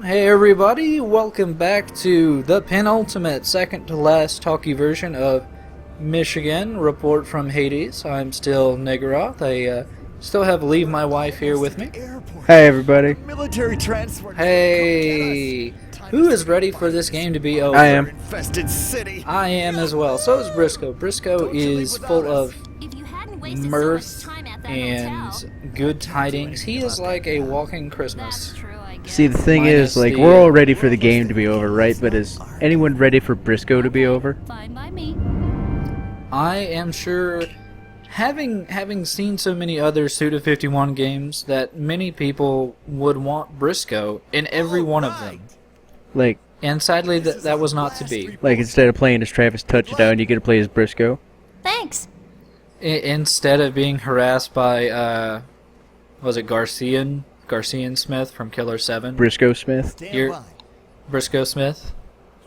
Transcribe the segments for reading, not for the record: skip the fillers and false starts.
Hey everybody, welcome back to the penultimate, second to last Talky version of Michigan Report from Hades. I'm still Niggeroth. I still have Leave My Wife here with me. Hey everybody. Military transport. Hey, who is ready for this game to be over? I am. Infested city. I am as well. So is Briscoe. Briscoe is full of mirth and good tidings. He is like a walking Christmas. See, the thing Minus is, like, the, we're all ready for the game to be over, right? But is anyone ready for Briscoe to be over? Fine by me. I am sure, having seen so many other Suda51 games, that many people would want Briscoe in every one of them. Like, And sadly, that was not to be. instead of playing as Travis Touchdown, you get to play as Briscoe. Thanks. Instead of being harassed by, was it Garcian Smith from Killer 7? Briscoe Smith. You're Briscoe Smith,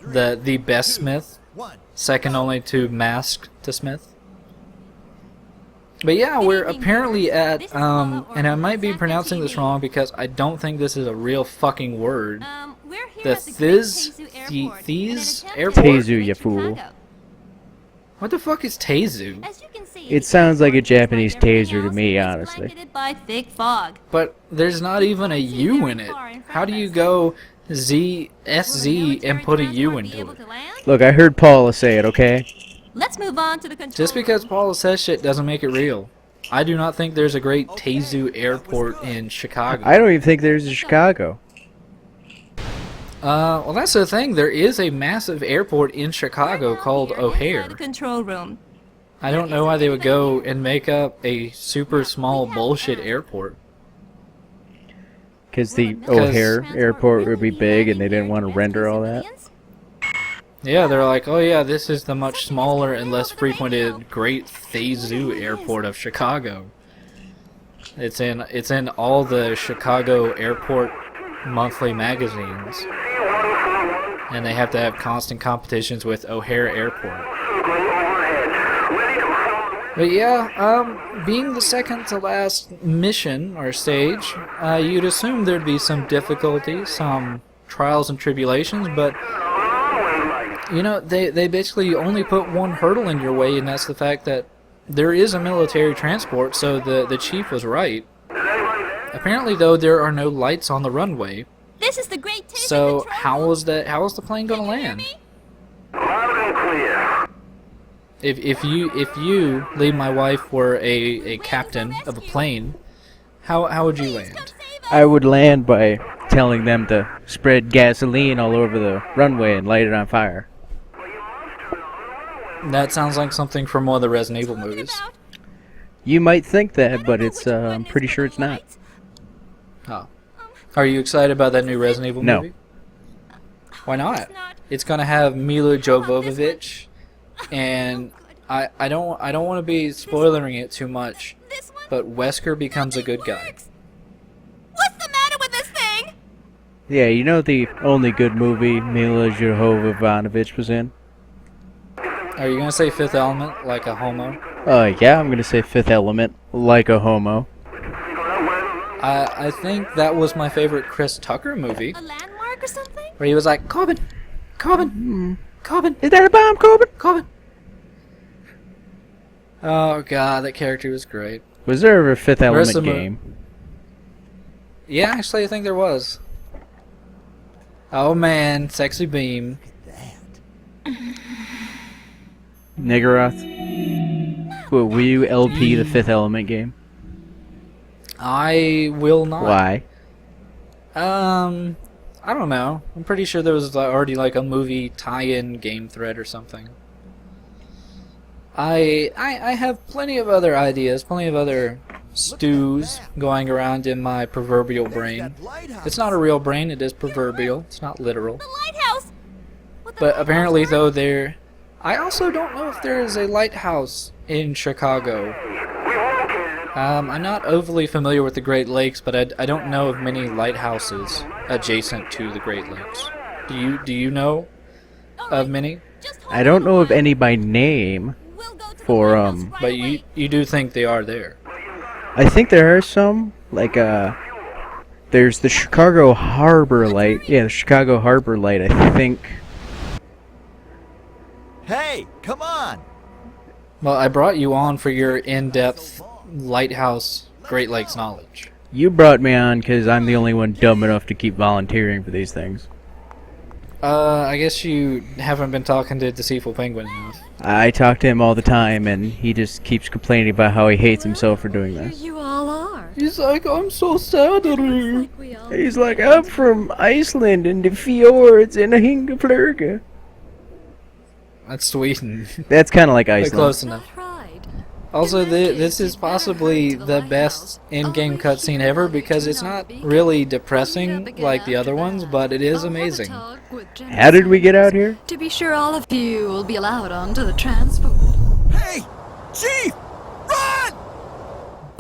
the best Smith, second only to Mask to Smith. But yeah, we're apparently at, and I might be pronouncing this wrong because I don't think this is a real fucking word. We're here The at the Great Thiz Tazu Airport? Tazu, you fool. What the fuck is Tazu? As you can see, It sounds like a Japanese taser to me, honestly. blanketed by thick fog. But there's not even a U in it. How do you go SZ and put a U into it? Look, I heard Paula say it, okay? Let's move on to the control. Just because Paula says shit doesn't make it real. I do not think there's a great Tazu airport in Chicago. I don't even think there's a Chicago. Well, that's the thing. There is a massive airport in Chicago called O'Hare. The control room. I don't know why they would go and make up a super small bullshit airport. Because the O'Hare airport would be big and they didn't want to render all that. Yeah, they're like, oh yeah, this is the much smaller and less frequented Great Tazu Airport of Chicago. It's in all the Chicago airport monthly magazines, and they have to have constant competitions with O'Hare Airport. But yeah, being the second to last mission or stage, you'd assume there'd be some difficulties, some trials and tribulations, but you know, they basically only put one hurdle in your way, and that's the fact that there is a military transport, so the chief was right. Apparently, though, there are no lights on the runway. This is the Great Tazu So control how room. was the plane gonna land? If you, Leave My Wife, were a captain of a plane, how would you land? I would land by telling them to spread gasoline all over the runway and light it on fire. That sounds like something from one of the Resident Evil movies. You might think that, but it's I'm pretty sure it's not. Oh. Are you excited about that new Resident Evil No. movie? Why not? It's gonna have Mila Jovovich, and I don't want to be spoiling it too much, but Wesker becomes a good guy. What's the matter with this thing? Yeah, you know the only good movie Mila Jovovich was in? Are you gonna say Fifth Element like a homo? Yeah, I'm gonna say Fifth Element, like a homo. I think that was my favorite Chris Tucker movie, A landmark or something? where he was like, Corbin, Corbin, Corbin, Is that a bomb, Corbin? Corbin. Oh god, that character was great. Was there ever a Fifth Element Marissa Mo- game? Yeah, actually, I think there was. Oh man, Sexy Beam. Niggeroth? Will you LP the Fifth Element game? I will not. Why? I don't know. I'm pretty sure there was already like a movie tie-in game thread or something. I have plenty of other ideas, plenty of other stews going around in my proverbial brain. It's not a real brain, it is proverbial. It's not literal. The lighthouse. What the But lighthouse apparently was? though there... I also don't know if there is a lighthouse in Chicago. I'm not overly familiar with the Great Lakes, but I don't know of many lighthouses adjacent to the Great Lakes. Do you know of many? Just hold I don't on know of line. any by name. We'll go to the for, lighthouse right But away. you do think they are there. I think there are some, like, There's the Chicago Harbor Light. Yeah, the Chicago Harbor Light, I think. Hey, come on! Well, I brought you on for your in-depth lighthouse Great Lakes knowledge. You brought me on because I'm the only one dumb enough to keep volunteering for these things. I guess you haven't been talking to Deceitful Penguin enough. I talk to him all the time, and he just keeps complaining about how he hates himself for doing Here this. you all are. He's like, I'm so sad. Like we all He's like, I'm from Iceland and the fjords and Hingaflurga. That's Sweden. That's kind of like But Iceland. close enough. tried. Also, this is possibly the best in-game cutscene ever because it's not really depressing like the other ones, but it is amazing. How did we get out here? To be sure all of you will be allowed onto the transport. Hey! Chief! Run!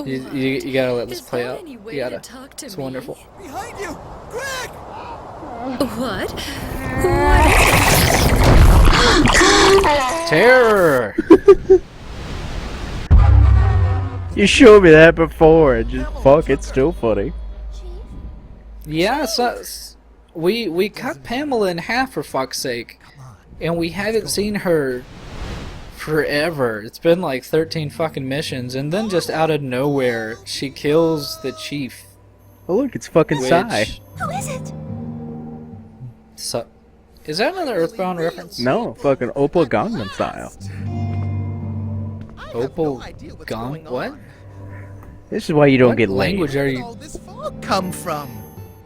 You gotta let this Is play there out. any You way gotta. to talk to It's me? wonderful. Behind you! Quick! What? Terror! You showed me that before, and just fuck, it's still funny. Yeah, so, we cut Pamela in half for fuck's sake, and we haven't seen her forever. It's been like 13 fucking missions, and then just out of nowhere, she kills the chief. Oh look, it's fucking Psy. Who is it? So, is that another Earthbound reference? No, fucking Opal Gangnam Style. Opal Gun? What? This is why you don't What get language laid. are Where'd you? all this fog come from?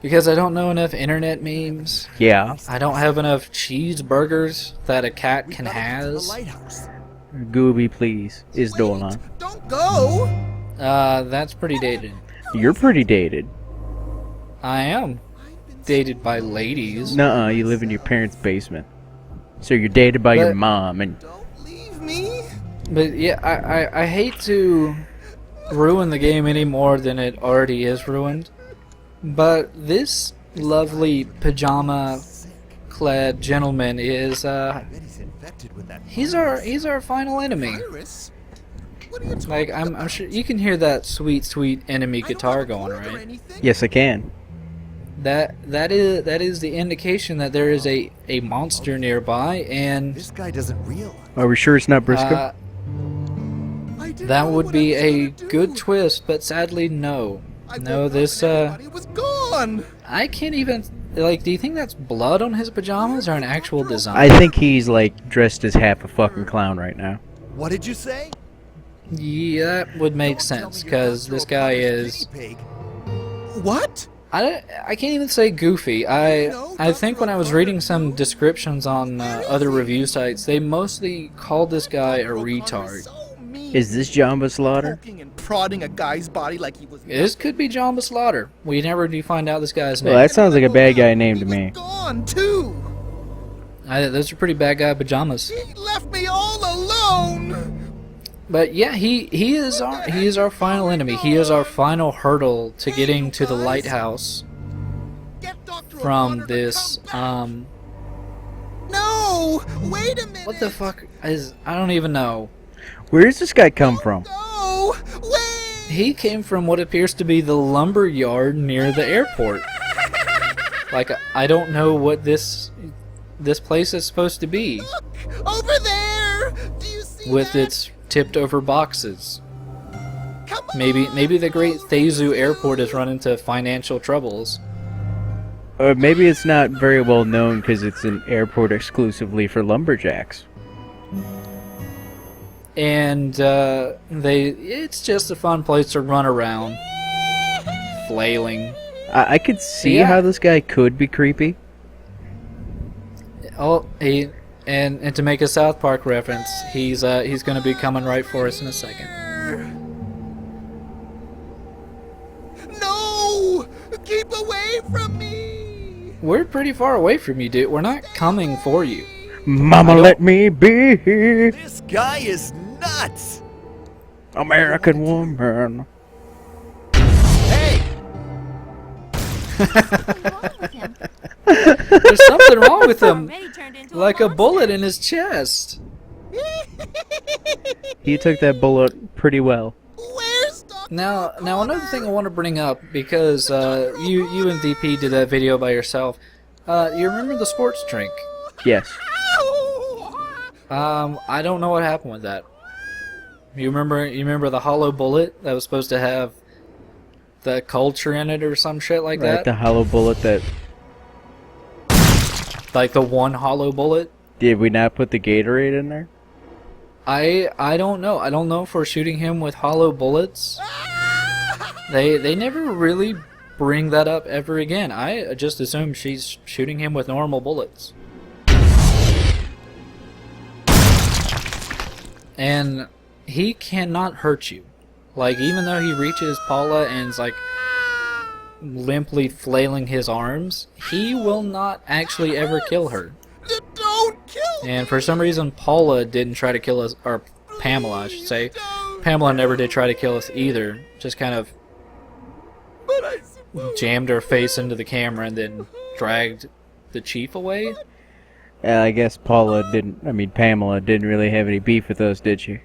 Because I don't know enough internet memes. Yeah. I don't have enough cheeseburgers that a cat can The has. lighthouse. Gooby, please, is Dolan. Don't go! That's pretty dated. You're pretty dated. I am dated by ladies. Nuh-uh, you live in your parents' basement. So you're dated by your But- mom, and Don't leave me! But yeah, I hate to ruin the game any more than it already is ruined. But this lovely pajama-clad gentleman is Bet he's infected with that he's our final enemy. virus. What are you talking Like I'm about? sure you can hear that sweet enemy I don't guitar have a going, cold or right? anything. yes, I can. That is the indication that there is a monster nearby, and This guy doesn't realize. Are we sure it's not Briscoe? I didn't that know would what be I was a gonna do. good twist, but sadly no. I No, thought this everybody was gone. I can't even like. Do you think that's blood on his pajamas or an actual design? I think he's like dressed as half a fucking clown right now. What did you say? Yeah, that would make Don't tell me sense your because this industrial guy potter's is. guinea pig. What? I can't even say goofy. I think when I was reading some descriptions on other review sites, they mostly called this guy a retard. So mean. Is this Jamba Slaughter? Poking and prodding a guy's body like he was. This could be John Slaughter. We never do find out this guy's name. Well, that sounds like a bad guy name to He was me. Gone too. Those are pretty bad guy pajamas. He left me all alone. But yeah, he is our final enemy. He is our final hurdle to getting to the lighthouse Get Dr. from O'Connor to this come back. No! Wait a minute! what the fuck is I don't even know. Where does this guy come from? No! Wait! He came from what appears to be the lumber yard near the airport. Like I don't know what this place is supposed to be Look! Over there! Do you see with that? its tipped over boxes. Come on! Maybe the great Tazu airport has run into financial troubles. Or maybe it's not very well known because it's an airport exclusively for lumberjacks. And it's just a fun place to run around flailing. I could see Yeah. how this guy could be creepy. Oh, and to make a South Park reference, he's going to be coming right for us in a second. No! Keep away from me! We're pretty far away from you, dude. We're not coming for you. Mama, let me be This guy is nuts! American woman. Hey! There's something wrong with him, Already turned into like a monster. bullet in his chest. He took that bullet pretty well. Where's Dr. Now another thing I want to bring up, because you and DP did that video by yourself. You remember the sports drink? Yes. I don't know what happened with that. You remember the hollow bullet that was supposed to have the culture in it or some shit like Right, that? the hollow bullet that... Like the one hollow bullet? Did we not put the Gatorade in there? I don't know. I don't know if we're shooting him with hollow bullets. They never really bring that up ever again. I just assume she's shooting him with normal bullets. And he cannot hurt you. Like, even though he reaches Paula and is like limply flailing his arms, he will not actually ever kill her. Don't kill me! And for some reason, Paula didn't try to kill us, or Pamela, I should say. Pamela never did try to kill us either. Just kind of But I suppose... jammed her face into the camera and then dragged the chief away. I guess Pamela didn't really have any beef with us, did she?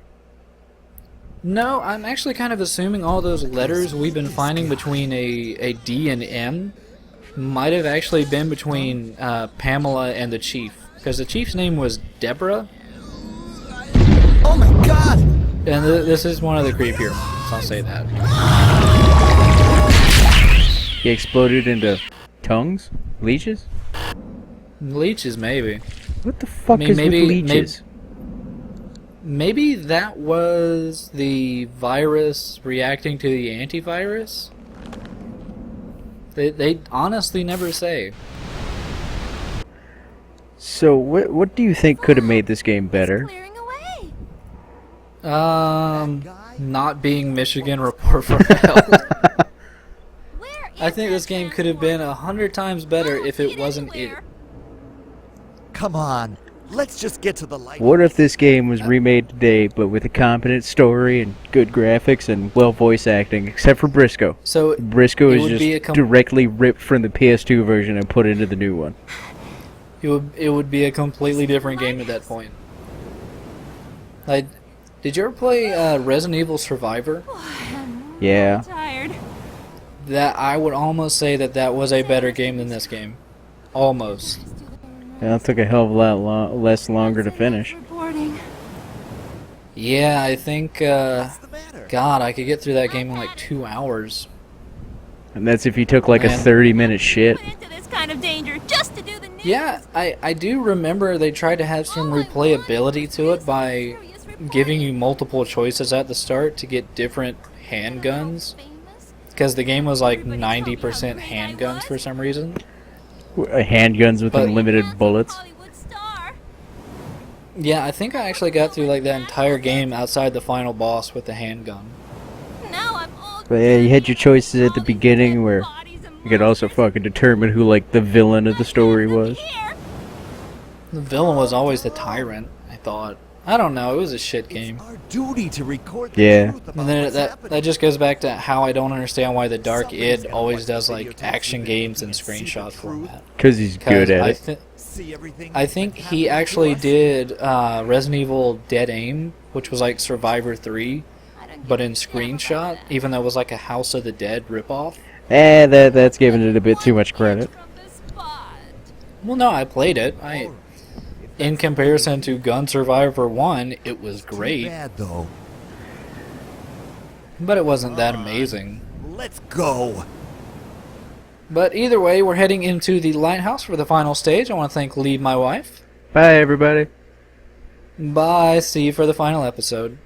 No, I'm actually kind of assuming all those letters we've been finding between a D and M might have actually been between Pamela and the chief. Because the chief's name was Deborah. Oh my god! And this is one of the creepier ones, I'll say that. He exploded into tongues? Leeches? Leeches, maybe. What the fuck mean, is maybe- with leeches? Maybe that was the virus reacting to the antivirus? They honestly never say. So, what do you think could have made this game better? Clearing away. Not being Michigan report for help. Where is I think this that game could have been 100 times better if it wasn't it. anywhere? Come on, let's just get to the light. What if this game was remade today, but with a competent story and good graphics and well voice acting, except for Briscoe? So Briscoe it is would be just a directly ripped from the PS2 version and put into the new one. it would be a completely different game at that point. Like, did you ever play Resident Evil Survivor? Yeah. Tired. That I would almost say that was a better game than this game. Almost. That took a hell of a lot less longer to finish. Reporting. Yeah, I think, What's the matter? God, I could get through that game in like 2 hours. And that's if you took like a Man. 30-minute shit. Went into this kind of danger just to do the news. Yeah, I do remember they tried to have some replayability to it by giving you multiple choices at the start to get different handguns. Because the game was like 90% handguns for some reason. Handguns with But- unlimited bullets. Hollywood star. Yeah, I think I actually got through like that entire game outside the final boss with the handgun. Now I'm all But yeah, you had your choices at the beginning where you could also fucking determine who like the villain of the story was. here. The villain was always the tyrant, I thought. I don't know, it was a shit game. Our duty to record the Yeah. truth about And then what's that happening. just goes back to how I don't understand why the Dark Id always does like action games in screenshot format. Because he's good at it. See everything I think that's he happening to actually us? did Resident Evil Dead Aim, which was like Survivor 3, but in screenshot, even though it was like a House of the Dead ripoff. That's giving it a bit too much credit. From the spot. Well, no, I played it. In comparison to Gun Survivor 1, it was Too great, bad though. but it wasn't that amazing. Let's go. But either way, we're heading into the lighthouse for the final stage. I want to thank Lee, my wife. Bye, everybody. Bye. See you for the final episode.